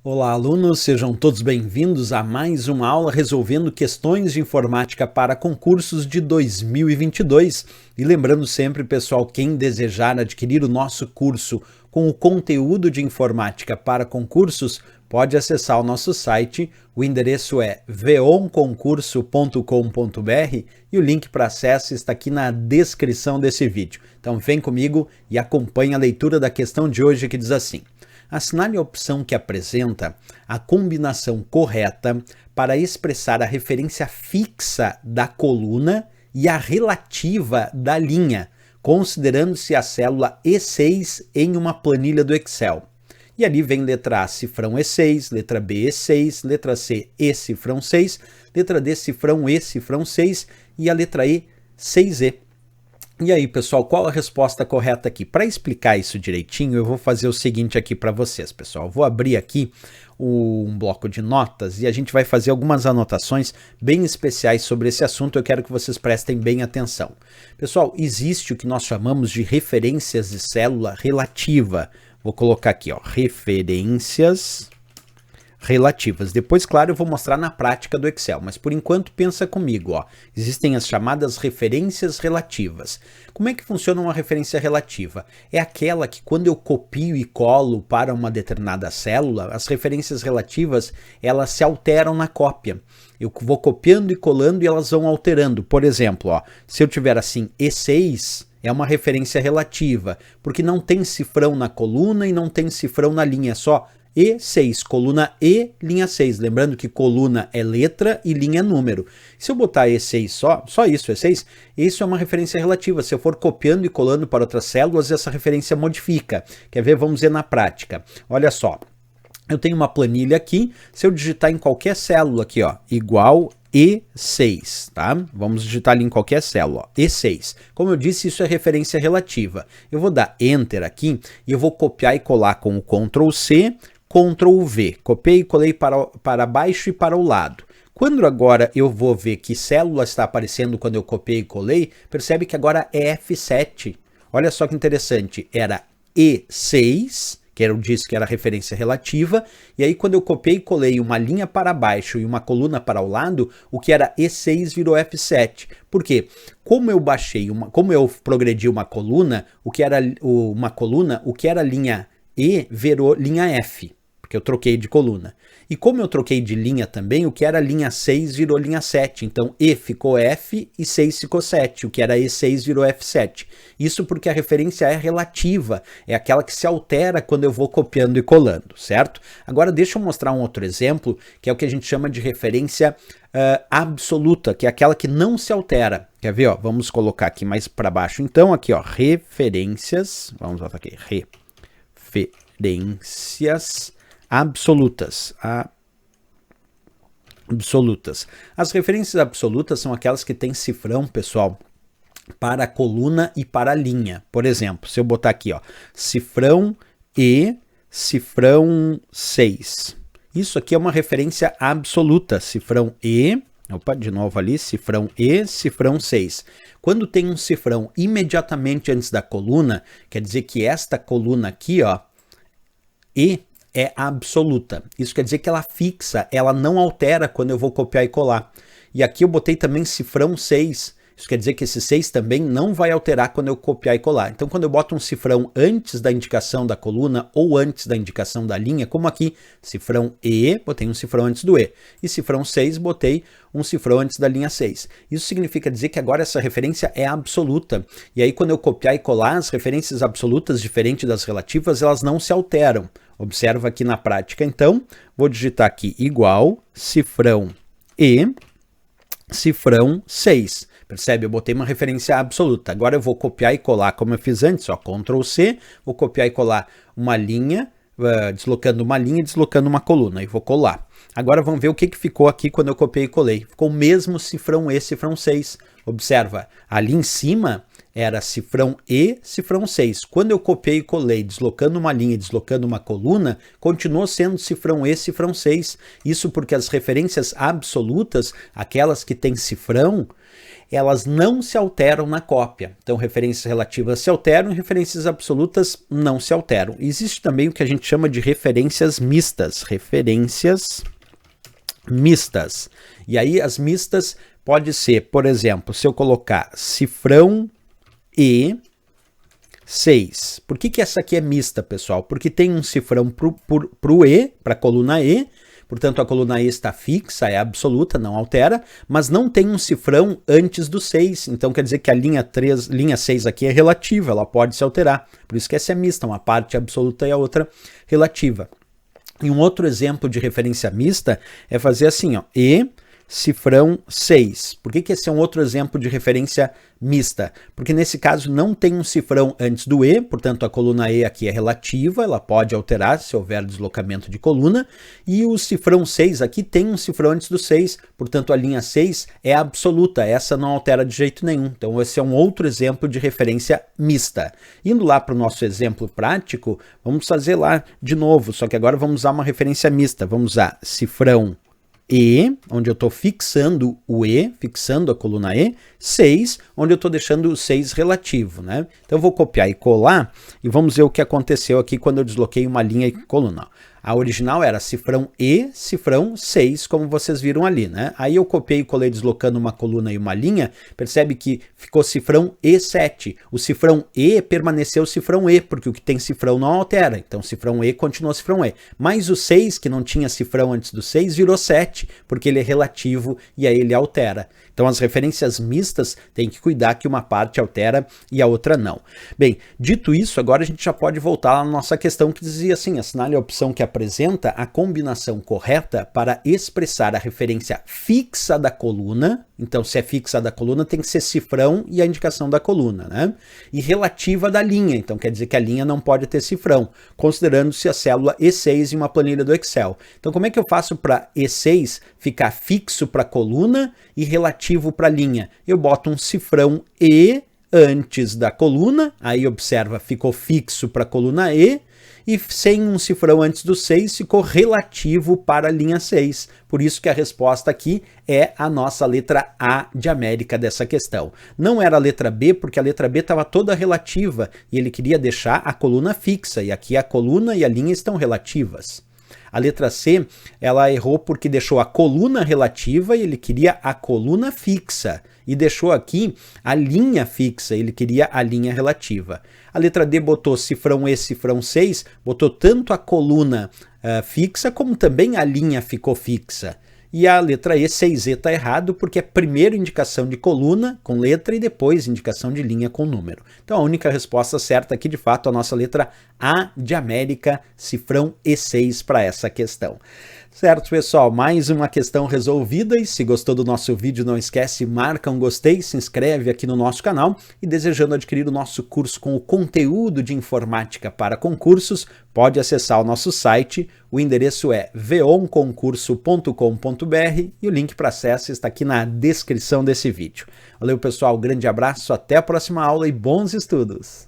Olá, alunos, sejam todos bem-vindos a mais uma aula resolvendo questões de informática para concursos de 2022. E lembrando sempre, pessoal, quem desejar adquirir o nosso curso com o conteúdo de informática para concursos, pode acessar o nosso site. O endereço é veonconcurso.com.br e o link para acesso está aqui na descrição desse vídeo. Então vem comigo e acompanhe a leitura da questão de hoje, que diz assim: assinale a opção que apresenta a combinação correta para expressar a referência fixa da coluna e a relativa da linha, considerando-se a célula E6 em uma planilha do Excel. E ali vem letra A, cifrão E6, letra B, E6, letra C, E, cifrão 6, letra D, cifrão E, cifrão 6 e a letra E, 6E. E aí, pessoal, qual a resposta correta aqui? Para explicar isso direitinho, eu vou fazer o seguinte aqui para vocês, pessoal. Eu vou abrir aqui um bloco de notas e a gente vai fazer algumas anotações bem especiais sobre esse assunto. Eu quero que vocês prestem bem atenção. Pessoal, existe o que nós chamamos de referências de célula relativa. Vou colocar aqui, ó, referências relativas. Depois, claro, eu vou mostrar na prática do Excel, mas por enquanto pensa comigo, ó. Existem as chamadas referências relativas. Como é que funciona uma referência relativa? É aquela que quando eu copio e colo para uma determinada célula, as referências relativas, elas se alteram na cópia. Eu vou copiando e colando e elas vão alterando. Por exemplo, ó, se eu tiver assim E6, é uma referência relativa, porque não tem cifrão na coluna e não tem cifrão na linha, é só E6, coluna E, linha 6. Lembrando que coluna é letra e linha é número. Se eu botar E6 só isso, E6, isso é uma referência relativa. Se eu for copiando e colando para outras células, essa referência modifica. Quer ver? Vamos ver na prática. Olha só, eu tenho uma planilha aqui. Se eu digitar em qualquer célula aqui, ó, igual E6, tá? Vamos digitar ali em qualquer célula, ó, E6. Como eu disse, isso é referência relativa. Eu vou dar Enter aqui e eu vou copiar e colar com o Ctrl C, Ctrl V, copiei e colei para baixo e para o lado. Quando agora eu vou ver que célula está aparecendo quando eu copiei e colei, percebe que agora é F7. Olha só que interessante, era E6, que eu disse que era referência relativa, e aí quando eu copiei e colei uma linha para baixo e uma coluna para o lado, o que era E6 virou F7. Por quê? Como eu progredi uma coluna, o que era linha E virou linha F, porque eu troquei de coluna. E como eu troquei de linha também, o que era linha 6 virou linha 7. Então, E ficou F e 6 ficou 7. O que era E6 virou F7. Isso porque a referência é relativa. É aquela que se altera quando eu vou copiando e colando, certo? Agora, deixa eu mostrar um outro exemplo, que é o que a gente chama de referência absoluta, que é aquela que não se altera. Quer ver? Ó? Vamos colocar aqui mais para baixo. Então, aqui, ó, referências. Vamos botar aqui, referências absolutas. As referências absolutas são aquelas que têm cifrão, pessoal, para a coluna e para a linha. Por exemplo, se eu botar aqui, ó, cifrão E, cifrão 6. Isso aqui é uma referência absoluta. Cifrão E, de novo ali, cifrão E, cifrão 6. Quando tem um cifrão imediatamente antes da coluna, quer dizer que esta coluna aqui, ó, E, é absoluta. Isso quer dizer que ela fixa, ela não altera quando eu vou copiar e colar. E aqui eu botei também cifrão 6. Isso quer dizer que esse 6 também não vai alterar quando eu copiar e colar. Então, quando eu boto um cifrão antes da indicação da coluna ou antes da indicação da linha, como aqui, cifrão E, botei um cifrão antes do E. E cifrão 6, botei um cifrão antes da linha 6. Isso significa dizer que agora essa referência é absoluta. E aí, quando eu copiar e colar, as referências absolutas, diferente das relativas, elas não se alteram. Observa aqui na prática, então, vou digitar aqui igual, cifrão E, cifrão 6. Percebe? Eu botei uma referência absoluta. Agora eu vou copiar e colar, como eu fiz antes, ó, Ctrl C, vou copiar e colar uma linha, deslocando uma linha e deslocando uma coluna, e vou colar. Agora vamos ver o que ficou aqui quando eu copiei e colei. Ficou o mesmo cifrão E, cifrão 6. Observa, ali em cima era cifrão E, cifrão 6. Quando eu copiei e colei, deslocando uma linha e deslocando uma coluna, continuou sendo cifrão E, cifrão 6. Isso porque as referências absolutas, aquelas que têm cifrão, elas não se alteram na cópia. Então, referências relativas se alteram e referências absolutas não se alteram. Existe também o que a gente chama de referências mistas. Referências mistas. E aí, as mistas pode ser, por exemplo, se eu colocar cifrão E 6. Por que essa aqui é mista, pessoal? Porque tem um cifrão para o E, para a coluna E, portanto a coluna E está fixa, é absoluta, não altera, mas não tem um cifrão antes do 6, então quer dizer que a linha 6 aqui é relativa, ela pode se alterar, por isso que essa é mista, uma parte absoluta e a outra relativa. E um outro exemplo de referência mista é fazer assim, ó, E cifrão 6. Por que esse é um outro exemplo de referência mista? Porque nesse caso não tem um cifrão antes do E, portanto a coluna E aqui é relativa, ela pode alterar se houver deslocamento de coluna, e o cifrão 6 aqui tem um cifrão antes do 6, portanto a linha 6 é absoluta, essa não altera de jeito nenhum. Então esse é um outro exemplo de referência mista. Indo lá para o nosso exemplo prático, vamos fazer lá de novo, só que agora vamos usar uma referência mista. Vamos usar cifrão E, onde eu estou fixando o E, fixando a coluna E, 6, onde eu estou deixando o 6 relativo, né? Então eu vou copiar e colar e vamos ver o que aconteceu aqui quando eu desloquei uma linha e coluna. A original era cifrão E, cifrão 6, como vocês viram ali, né? Aí eu copiei e colei deslocando uma coluna e uma linha, percebe que ficou cifrão E7. O cifrão E permaneceu cifrão E, porque o que tem cifrão não altera. Então cifrão E continuou cifrão E. Mas o 6, que não tinha cifrão antes do 6, virou 7, porque ele é relativo e aí ele altera. Então as referências mistas tem que cuidar que uma parte altera e a outra não. Bem, dito isso, agora a gente já pode voltar à nossa questão que dizia assim, assinale a opção que apresenta a combinação correta para expressar a referência fixa da coluna. Então, se é fixa da coluna, tem que ser cifrão e a indicação da coluna, né? E relativa da linha, então quer dizer que a linha não pode ter cifrão, considerando-se a célula E6 em uma planilha do Excel. Então, como é que eu faço para E6 ficar fixo para a coluna e relativo para a linha? Eu boto um cifrão E antes da coluna, aí observa, ficou fixo para a coluna E, e sem um cifrão antes do 6, ficou relativo para a linha 6. Por isso que a resposta aqui é a nossa letra A de América dessa questão. Não era a letra B, porque a letra B estava toda relativa, e ele queria deixar a coluna fixa, e aqui a coluna e a linha estão relativas. A letra C, ela errou porque deixou a coluna relativa e ele queria a coluna fixa. E deixou aqui a linha fixa, ele queria a linha relativa. A letra D botou cifrão E, cifrão 6, botou tanto a coluna fixa como também a linha ficou fixa. E a letra E, 6E, está errado porque é primeiro indicação de coluna com letra e depois indicação de linha com número. Então a única resposta certa aqui, de fato, é a nossa letra A de América, cifrão E6 para essa questão. Certo, pessoal? Mais uma questão resolvida, e se gostou do nosso vídeo, não esquece, marca um gostei, se inscreve aqui no nosso canal, e desejando adquirir o nosso curso com o conteúdo de informática para concursos, pode acessar o nosso site, o endereço é veonconcurso.com.br e o link para acesso está aqui na descrição desse vídeo. Valeu, pessoal, grande abraço, até a próxima aula e bons estudos!